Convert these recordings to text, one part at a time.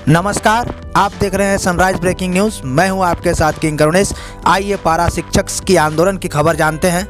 नमस्कार, आप देख रहे हैं सनराइज ब्रेकिंग न्यूज़। मैं हूं आपके साथ किंग करुणेश। आइए पारा शिक्षक की आंदोलन की खबर जानते हैं।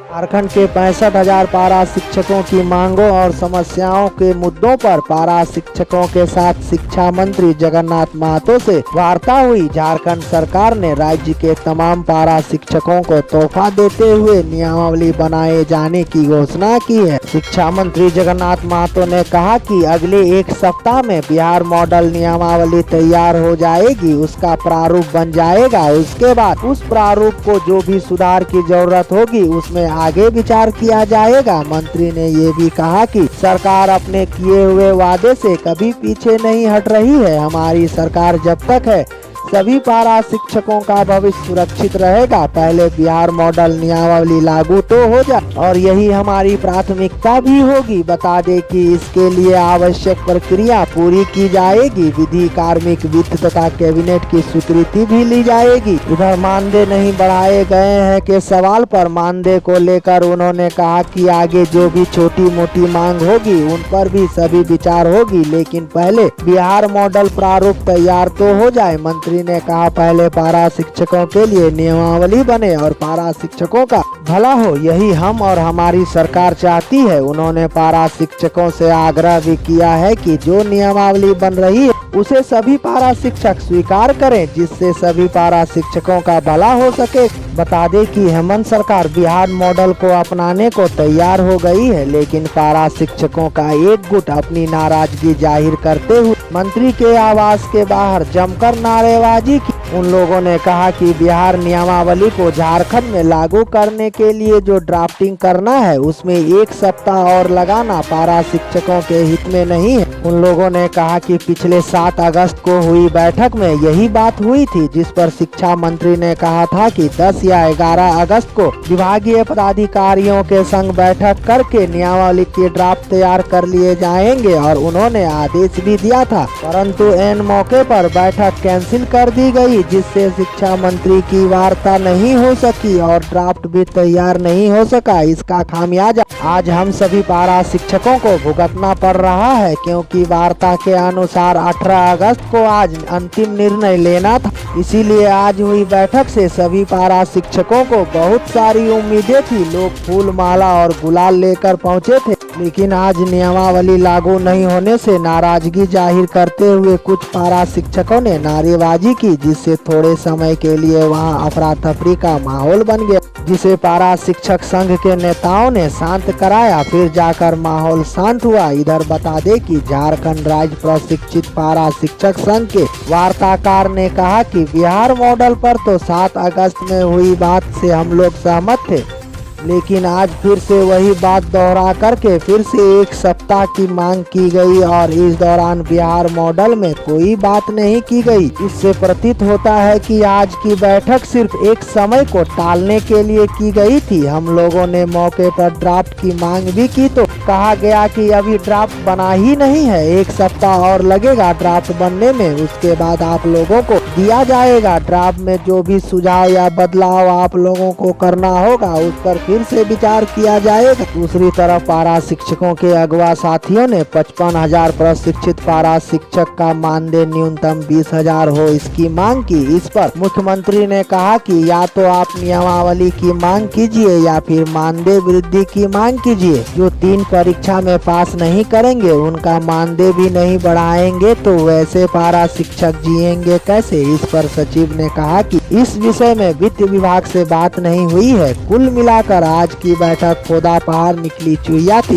झारखंड के 65,000 पारा शिक्षकों की मांगों और समस्याओं के मुद्दों पर पारा शिक्षकों के साथ शिक्षा मंत्री जगन्नाथ महतो से वार्ता हुई। झारखंड सरकार ने राज्य के तमाम पारा शिक्षकों को तोहफा देते हुए नियमावली बनाए जाने की घोषणा की है। शिक्षा मंत्री जगन्नाथ महतो ने कहा कि अगले एक सप्ताह में बिहार मॉडल नियमावली तैयार हो जाएगी, उसका प्रारूप बन जाएगा। उसके बाद उस प्रारूप को जो भी सुधार की जरूरत होगी उसमें आगे विचार किया जाएगा। मंत्री ने ये भी कहा कि सरकार अपने किए हुए वादे से कभी पीछे नहीं हट रही है। हमारी सरकार जब तक है सभी पारा शिक्षकों का भविष्य सुरक्षित रहेगा। पहले बिहार मॉडल नियमावली लागू तो हो जाए और यही हमारी प्राथमिकता भी होगी। बता दें कि इसके लिए आवश्यक प्रक्रिया पूरी की जाएगी। विधि, कार्मिक, वित्त तथा कैबिनेट की स्वीकृति भी ली जाएगी। इधर मानदेय नहीं बढ़ाए गए हैं के सवाल पर मानदेय को लेकर उन्होंने कहा कि आगे जो भी छोटी मोटी मांग होगी उन पर भी सभी विचार होगी, लेकिन पहले बिहार मॉडल प्रारूप तैयार तो हो जाए। मंत्री ने कहा पहले पारा शिक्षकों के लिए नियमावली बने और पारा शिक्षकों का भला हो, यही हम और हमारी सरकार चाहती है। उन्होंने पारा शिक्षकों से आग्रह भी किया है कि जो नियमावली बन रही है उसे सभी पारा शिक्षक स्वीकार करें, जिससे सभी पारा शिक्षकों का भला हो सके। बता दें कि हेमंत सरकार बिहार मॉडल को अपनाने को तैयार हो गई है, लेकिन पारा शिक्षकों का एक गुट अपनी नाराजगी जाहिर करते हुए मंत्री के आवास के बाहर जमकर नारेबाजी की। उन लोगों ने कहा कि बिहार नियमावली को झारखंड में लागू करने के लिए जो ड्राफ्टिंग करना है उसमें एक सप्ताह और लगाना पारा शिक्षकों के हित में नहीं है। उन लोगों ने कहा कि पिछले 7 अगस्त को हुई बैठक में यही बात हुई थी, जिस पर शिक्षा मंत्री ने कहा था कि 10 या 11 अगस्त को विभागीय पदाधिकारियों के संग बैठक करके नियमावली के ड्राफ्ट तैयार कर लिए जाएंगे और उन्होंने आदेश भी दिया था, परंतु एन मौके पर बैठक कैंसिल कर दी गई, जिससे शिक्षा मंत्री की वार्ता नहीं हो सकी और ड्राफ्ट भी तैयार नहीं हो सका। इसका खामियाजा आज हम सभी पारा शिक्षकों को भुगतना पड़ रहा है, क्योंकि वार्ता के अनुसार 18 अगस्त को आज अंतिम निर्णय लेना था। इसीलिए आज हुई बैठक से सभी पारा शिक्षकों को बहुत सारी उम्मीदें थी। लोग फूल, माला और गुलाल लेकर पहुंचे थे, लेकिन आज नियमावली लागू नहीं होने से नाराजगी जाहिर करते हुए कुछ पारा शिक्षकों ने नारेबाजी की, जिससे थोड़े समय के लिए वहां अफरा तफरी का माहौल बन गया, जिसे पारा शिक्षक संघ के नेताओं ने शांत कराया। फिर जाकर माहौल शांत हुआ। इधर बता दें कि झारखंड राज्य प्रशिक्षित पारा शिक्षक संघ के वार्ताकार ने कहा कि बिहार मॉडल पर तो 7 अगस्त में हुई बात से हम लोग सहमत थे, लेकिन आज फिर से वही बात दोहरा करके फिर से एक सप्ताह की मांग की गई और इस दौरान बिहार मॉडल में कोई बात नहीं की गई। इससे प्रतीत होता है कि आज की बैठक सिर्फ एक समय को टालने के लिए की गई थी। हम लोगों ने मौके पर ड्राफ्ट की मांग भी की तो कहा गया कि अभी ड्राफ्ट बना ही नहीं है, एक सप्ताह और लगेगा ड्राफ्ट बनने में, उसके बाद आप लोगों को दिया जाएगा। ड्राफ्ट में जो भी सुझाव या बदलाव आप लोगों को करना होगा उस पर फिर से विचार किया जाएगा। दूसरी तरफ पारा शिक्षकों के अगवा साथियों ने 55,000 प्रशिक्षित पारा शिक्षक का मानदेय न्यूनतम 20,000 हो इसकी मांग की। इस पर मुख्यमंत्री ने कहा कि या तो आप नियमावली की मांग कीजिए या फिर मानदेय वृद्धि की मांग कीजिए। जो 3 परीक्षा में पास नहीं करेंगे उनका मानदेय भी नहीं बढ़ाएंगे तो वैसे पारा शिक्षक जिएंगे कैसे। इस पर सचिव ने कहा कि इस विषय में वित्त विभाग से बात नहीं हुई है। कुल मिलाकर आज की बैठक खोदा पहाड़ निकली चुहिया थी।